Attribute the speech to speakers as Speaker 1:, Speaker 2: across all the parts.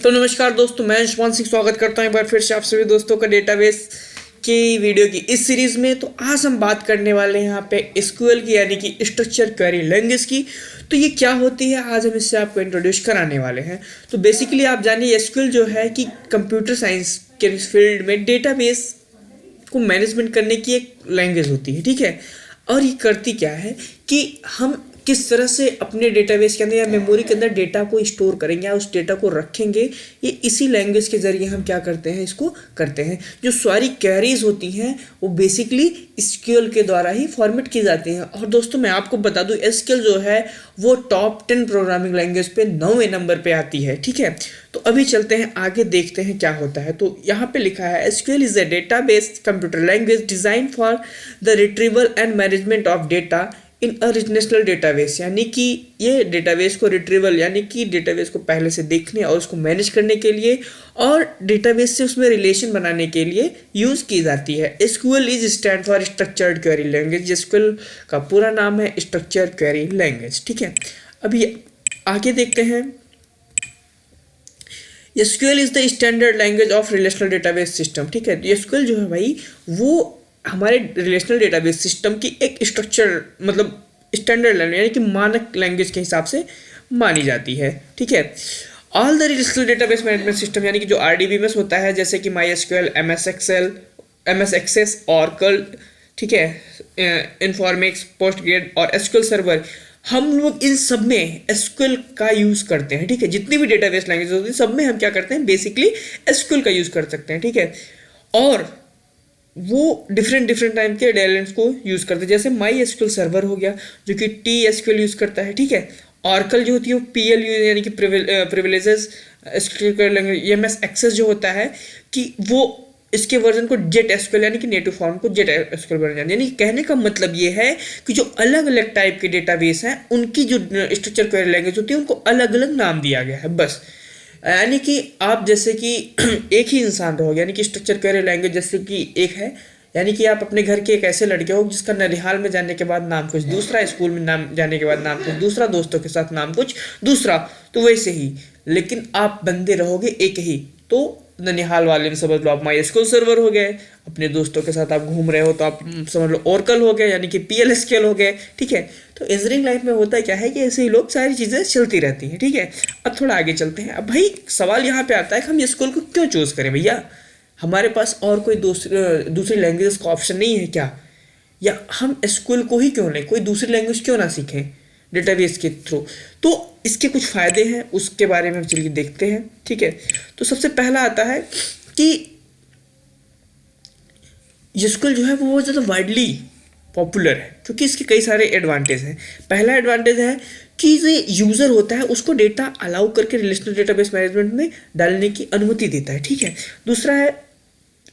Speaker 1: तो नमस्कार दोस्तों, मैं अंशुमान सिंह स्वागत करता हूं एक बार फिर से आप सभी दोस्तों का डेटाबेस की वीडियो की इस सीरीज़ में। तो आज हम बात करने वाले हैं यहाँ पे एसक्यूएल की, यानी कि स्ट्रक्चर क्वेरी लैंग्वेज की। तो ये क्या होती है, आज हम इससे आपको इंट्रोड्यूस कराने वाले हैं। तो बेसिकली आप जानिए, एसक्यूएल जो है कि कंप्यूटर साइंस के फील्ड में डेटाबेस को मैनेजमेंट करने की एक लैंग्वेज होती है, ठीक है। और ये करती क्या है कि हम किस तरह से अपने डेटाबेस के अंदर या मेमोरी के अंदर डेटा को स्टोर करेंगे या उस डेटा को रखेंगे, ये इसी लैंग्वेज के ज़रिए हम क्या करते हैं, इसको करते हैं। जो सारी क्वेरीज होती हैं वो बेसिकली एसक्यूएल के द्वारा ही फॉर्मेट की जाती हैं। और दोस्तों मैं आपको बता दूं, एसक्यूएल जो है वो टॉप 10 प्रोग्रामिंग लैंग्वेज पे 9वें नंबर पे आती है, ठीक है। तो अभी चलते हैं आगे, देखते हैं क्या होता है। तो यहाँ पे लिखा है SQL is a database computer language design for the retrieval and management of data in a relational database. यानी कि ये डेटाबेस को रिट्रीवल यानी कि डेटाबेस को पहले से देखने और उसको मैनेज करने के लिए और डेटाबेस से उसमें रिलेशन बनाने के लिए यूज़ की जाती है। SQL is stand for structured query language. SQL का पूरा नाम है स्ट्रक्चर क्वेरी लैंग्वेज, ठीक है। अभी आगे देखते हैं। SQL is the standard language of relational database system, ठीक है। एसक्यूएल जो है भाई वो हमारे रिलेशनल डेटाबेस सिस्टम की एक स्ट्रक्चर मतलब स्टैंडर्ड लैंग्वेज यानी कि मानक लैंग्वेज के हिसाब से मानी जाती है, ठीक है। All the relational database management system यानी कि जो RDBMS होता है, जैसे कि MySQL, MS Excel, MS Access, Oracle, ठीक है, इन्फॉर्मेक्स, पोस्टग्रेड और SQL सर्वर, हम लोग इन सब में SQL का यूज़ करते हैं, ठीक है। जितनी भी डेटाबेस लैंग्वेज होती है सब में हम क्या करते हैं, बेसिकली SQL का यूज़ कर सकते हैं, ठीक है। और वो डिफरेंट टाइप के डेलेंट्स को यूज़ करते हैं, जैसे MySQL सर्वर हो गया जो कि TSQL यूज़ करता है, ठीक है। Oracle जो होती है वो PLU यानी कि privileges SQL language. MS Access जो होता है कि वो इसके वर्जन को JetSQL यानी कि नेटिव फॉर्म को JetSQL वर्जन, यानी कहने का मतलब ये है कि जो अलग अलग टाइप के डेटाबेस हैं उनकी जो स्ट्रक्चर क्वेरी लैंग्वेज होती है उनको अलग अलग नाम दिया गया है, बस। यानी कि आप जैसे कि एक ही इंसान रहोगे, यानी कि स्ट्रक्चर क्वेरी लैंग्वेज जैसे कि एक है, यानी कि आप अपने घर के एक ऐसे लड़के हो जिसका ननिहाल में जाने के बाद नाम कुछ दूसरा, स्कूल में नाम जाने के बाद नाम कुछ दूसरा, दोस्तों के साथ नाम कुछ दूसरा, तो वैसे ही लेकिन आप बंदे रहोगे एक ही। तो ननिहाल वाले में समझ लो आप MySQL सर्वर हो गए, अपने दोस्तों के साथ आप घूम रहे हो तो आप समझ लो Oracle हो गए यानी कि PLSQL हो गए, ठीक है। तो इंजीनियरिंग लाइफ में होता क्या है कि ऐसे ही लोग सारी चीज़ें चलती रहती हैं, ठीक है। अब थोड़ा आगे चलते हैं। अब भाई सवाल यहाँ पे आता है कि हम SQL को क्यों चूज़ करें भैया, हमारे पास और कोई दूसरी लैंग्वेज का ऑप्शन नहीं है क्या, या हम SQL को ही क्यों लें, कोई दूसरी लैंग्वेज क्यों ना सीखें डेटाबेस के थ्रू। तो इसके कुछ फ़ायदे हैं, उसके बारे में हम चलिए देखते हैं, ठीक है। तो सबसे पहला आता है कि SQL जो है वो बहुत ज़्यादा वाइडली पॉपुलर है क्योंकि इसके कई सारे एडवांटेज हैं। पहला एडवांटेज है कि जो यूज़र होता है उसको डेटा अलाउ करके रिलेशनल डेटाबेस मैनेजमेंट में डालने की अनुमति देता है, ठीक है। दूसरा है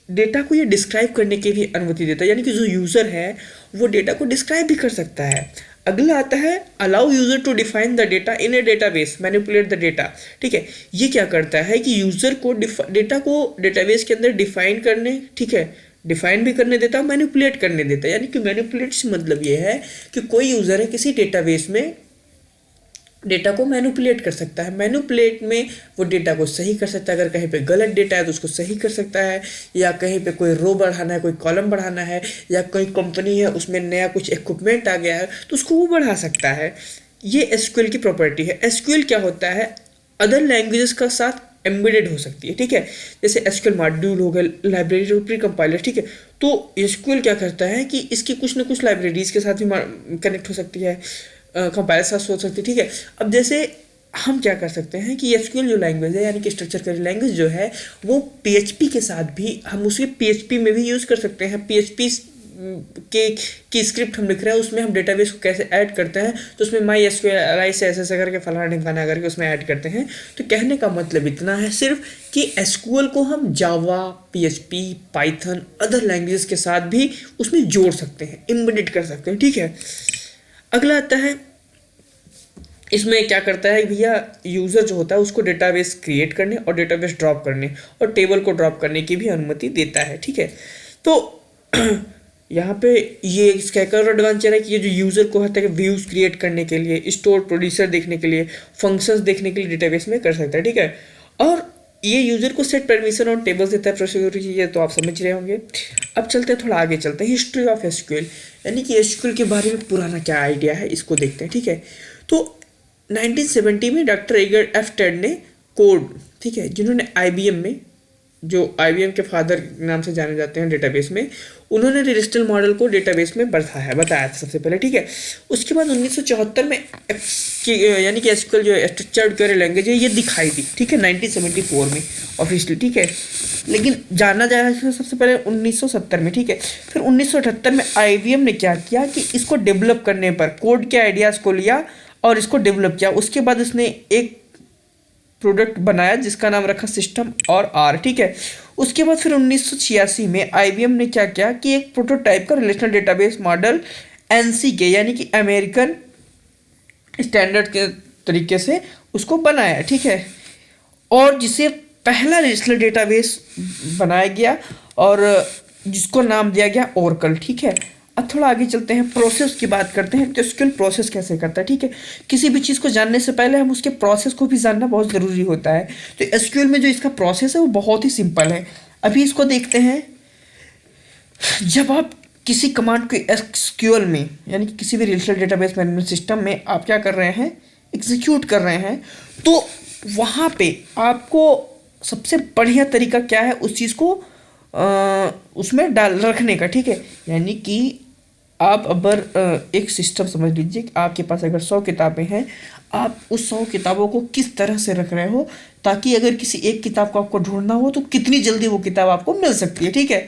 Speaker 1: डेटा को ये डिस्क्राइब करने की भी अनुमति देता है, यानी कि जो यूज़र है वो डेटा को डिस्क्राइब भी कर सकता है। अगला आता है allow user to define the data in a database manipulate the data, ठीक है। ये क्या करता है कि यूज़र को डेटा को डेटाबेस के अंदर डिफाइन करने, ठीक है, डिफाइन भी करने देता है, मैनिपुलेट करने देता है। यानी कि मैनिपुलेट से मतलब ये है कि कोई यूज़र है किसी डेटाबेस में डेटा को मैनिपुलेट कर सकता है। मैनिपुलेट में वो डेटा को सही कर सकता है, अगर कहीं पे गलत डेटा है तो उसको सही कर सकता है, या कहीं पे कोई रो बढ़ाना है, कोई कॉलम बढ़ाना है, या कोई कंपनी है उसमें नया कुछ इक्विपमेंट आ गया है तो उसको वो बढ़ा सकता है। ये SQL की प्रॉपर्टी है। SQL क्या होता है, अदर लैंग्वेजेस का साथ एम्बेडेड हो सकती है, ठीक है। जैसे SQL मॉड्यूल हो गया, लाइब्रेरी प्री कंपाइलर, ठीक है। तो SQL क्या करता है कि इसकी कुछ ना कुछ लाइब्रेरीज के साथ भी कनेक्ट हो सकती है, कंपाइलर साथ हो सकती है, ठीक है। अब जैसे हम क्या कर सकते हैं कि SQL जो लैंग्वेज है यानी कि स्ट्रक्चर क्वेरी लैंग्वेज जो है वो PHP के साथ भी हम उसे PHP में भी यूज़ कर सकते हैं। PHP की स्क्रिप्ट हम लिख रहे हैं, उसमें हम डेटाबेस को कैसे ऐड करते हैं, तो उसमें MySQL से ऐसे करके फलाना ढिमकाना करके उसमें ऐड करते हैं। तो कहने का मतलब इतना है सिर्फ कि SQL को हम जावा, PHP, पाइथन, अदर लैंग्वेजेस के साथ भी उसमें जोड़ सकते हैं, एम्बेडेड कर सकते हैं, ठीक है। अगला आता है, इसमें क्या करता है भैया, यूज़र जो होता है उसको डेटाबेस क्रिएट करने और डेटाबेस ड्रॉप करने और टेबल को ड्रॉप करने की भी अनुमति देता है, ठीक है। तो यहाँ पे ये इसका एक और एडवांचर है कि ये जो यूज़र को होता है व्यूज़ क्रिएट करने के लिए, स्टोर प्रोड्यूसर देखने के लिए, फंक्शंस देखने के लिए डेटाबेस में कर सकता है, ठीक है। और ये यूजर को सेट परमिशन और टेबल्स देता है प्रोसीजर की, ये तो आप समझ रहे होंगे। अब चलते हैं, थोड़ा आगे चलते हैं, हिस्ट्री ऑफ एसक्यूएल, यानी कि एसक्यूएल के बारे में पुराना क्या आइडिया है इसको देखते हैं, ठीक है। तो 1970 में डॉक्टर एडगर एफ टेड ने कोड, ठीक है, जिन्होंने IBM में, जो IBM के फादर नाम से जाने जाते हैं डेटाबेस में, उन्होंने रिलेशनल मॉडल को डेटाबेस में बताया था सबसे पहले, ठीक है। उसके बाद 1974 में यानी कि एसक्यूएल जो स्ट्रक्चर्ड क्वेरी लैंग्वेज है ये दिखाई दी, ठीक है, 1974 में ऑफिशियली, ठीक है। लेकिन जाना जाए सबसे पहले 1970 में, ठीक है। फिर 1978 में IBM ने क्या किया कि इसको डेवलप करने पर कोड के आइडियाज़ को लिया और इसको डेवलप किया। उसके बाद इसने एक प्रोडक्ट बनाया जिसका नाम रखा सिस्टम और आर, ठीक है। उसके बाद फिर 1986 में IBM ने क्या किया कि एक प्रोटोटाइप का रिलेशनल डेटाबेस मॉडल NC के, यानी कि अमेरिकन स्टैंडर्ड के तरीके से उसको बनाया, ठीक है, और जिसे पहला रिलेशनल डेटाबेस बनाया गया और जिसको नाम दिया गया ओरेकल, ठीक है। अब थोड़ा आगे चलते हैं, प्रोसेस की बात करते हैं, तो एसक्यूएल प्रोसेस कैसे करता है, ठीक है। किसी भी चीज़ को जानने से पहले हम उसके प्रोसेस को भी जानना बहुत ज़रूरी होता है। तो एसक्यूएल में जो इसका प्रोसेस है वो बहुत ही सिंपल है। अभी इसको देखते हैं। जब आप किसी कमांड को एसक्यूएल में, यानी कि किसी भी रिलेशनल डेटाबेस मैनेजमेंट सिस्टम में आप क्या कर रहे हैं, एग्जीक्यूट कर रहे हैं, तो वहाँ पे आपको सबसे बढ़िया तरीका क्या है उस चीज़ को उसमें डाल रखने का, ठीक है। यानी कि आप अगर एक सिस्टम समझ लीजिए कि आपके पास अगर 100 किताबें हैं, आप उस 100 किताबों को किस तरह से रख रहे हो ताकि अगर किसी एक किताब को आपको ढूंढना हो तो कितनी जल्दी वो किताब आपको मिल सकती है, ठीक है।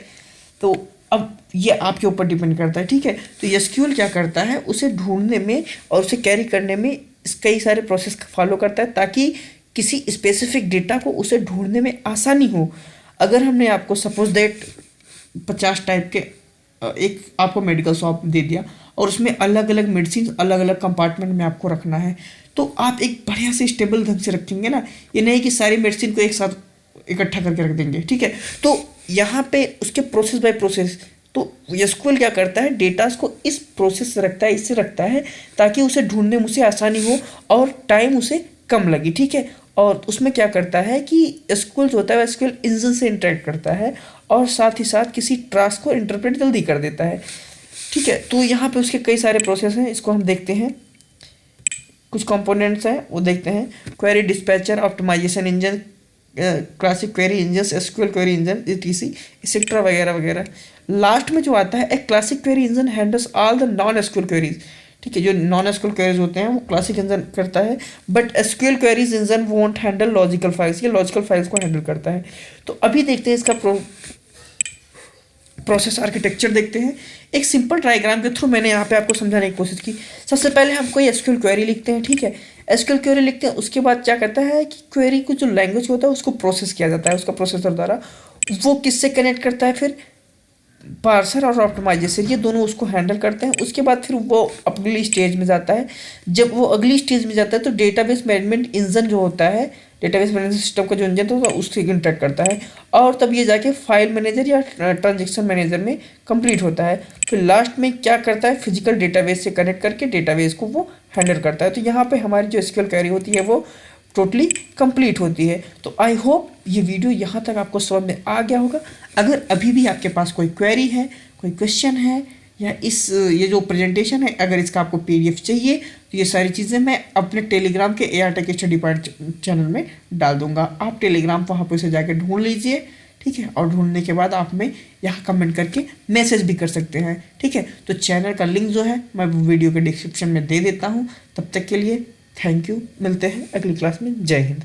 Speaker 1: तो अब ये आपके ऊपर डिपेंड करता है, ठीक है। तो एसक्यूएल क्या करता है, उसे ढूंढने में और उसे कैरी करने में कई सारे प्रोसेस फॉलो करता है ताकि किसी स्पेसिफिक डेटा को उसे ढूंढने में आसानी हो। अगर हमने आपको सपोज दैट 50 टाइप के एक आपको मेडिकल शॉप दे दिया और उसमें अलग अलग मेडिसिन अलग अलग कंपार्टमेंट में आपको रखना है, तो आप एक बढ़िया से स्टेबल ढंग से रखेंगे ना। ये नहीं कि सारी मेडिसिन को एक साथ इकट्ठा करके रख देंगे, ठीक है। तो यहाँ पे उसके प्रोसेस बाय प्रोसेस, तो एसक्यूएल क्या करता है, डेटास को इस प्रोसेस से रखता है, इससे रखता है ताकि उसे ढूंढने में उसे आसानी हो और टाइम उसे कम लगे, ठीक है। और उसमें क्या करता है कि एसक्यूएल जो होता है एसक्यूएल इंजन से इंटरेक्ट करता है और साथ ही साथ किसी टास्क को इंटरप्रेट जल्दी कर देता है, ठीक है। तो यहाँ पे उसके कई सारे प्रोसेस हैं, इसको हम देखते हैं। कुछ कंपोनेंट्स हैं वो देखते हैं, query dispatcher, optimization engine, classic query engine, SQL query engine, etc etcetera वगैरह वगैरह। लास्ट में जो आता है, एक classic query engine handles all the non SQL queries, ठीक है। जो नॉन एसक्यूएल क्वेरीज होते हैं वो क्लासिक इंजन करता है, but SQL queries engine won't handle logical files, ये लॉजिकल फाइल्स को हैंडल करता है। तो अभी देखते हैं इसका प्रोसेस आर्किटेक्चर देखते हैं। एक सिंपल डायग्राम के थ्रू मैंने यहाँ पे आपको समझाने की कोशिश की। सबसे पहले हम कोई एसक्यूएल क्वेरी लिखते हैं, ठीक है। एसक्यूएल क्वेरी लिखते हैं, उसके बाद क्या करता है कि क्वेरी को जो लैंग्वेज होता है उसको प्रोसेस किया जाता है उसका प्रोसेसर द्वारा। वो किससे कनेक्ट करता है, फिर पार्सर और ऑप्टिमाइजेशन, ये दोनों उसको हैंडल करते हैं। उसके बाद फिर वो अगली स्टेज में जाता है। जब वो अगली स्टेज में जाता है तो डेटाबेस मैनेजमेंट इंजन जो होता है, डेटाबेस मैनेजमेंट सिस्टम का जो इंजन होता है उससे इंटरेक्ट करता है और तब ये जाके फाइल मैनेजर या ट्रांजेक्शन मैनेजर में कंप्लीट होता है। फिर लास्ट में क्या करता है, फिजिकल डेटाबेस से कनेक्ट करके डेटाबेस को वो हैंडल करता है। तो यहाँ पे हमारी जो एसक्यूएल क्वेरी होती है वो टोटली कंप्लीट होती है। तो आई होप ये वीडियो यहाँ तक आपको समझ में आ गया होगा। अगर अभी भी आपके पास कोई क्वेरी है, कोई क्वेश्चन है, या ये जो प्रेजेंटेशन है अगर इसका आपको PDF चाहिए तो ये सारी चीज़ें मैं अपने टेलीग्राम के AR Tech study point channel में डाल दूंगा। आप टेलीग्राम वहाँ पर उसे जाके ढूंढ लीजिए, ठीक है। और ढूंढने के बाद आप में यहाँ कमेंट करके मैसेज भी कर सकते हैं, ठीक है। तो चैनल का लिंक जो है मैं वीडियो के डिस्क्रिप्शन में दे देता हूँ। तब तक के लिए थैंक यू, मिलते हैं अगली क्लास में। जय हिंद।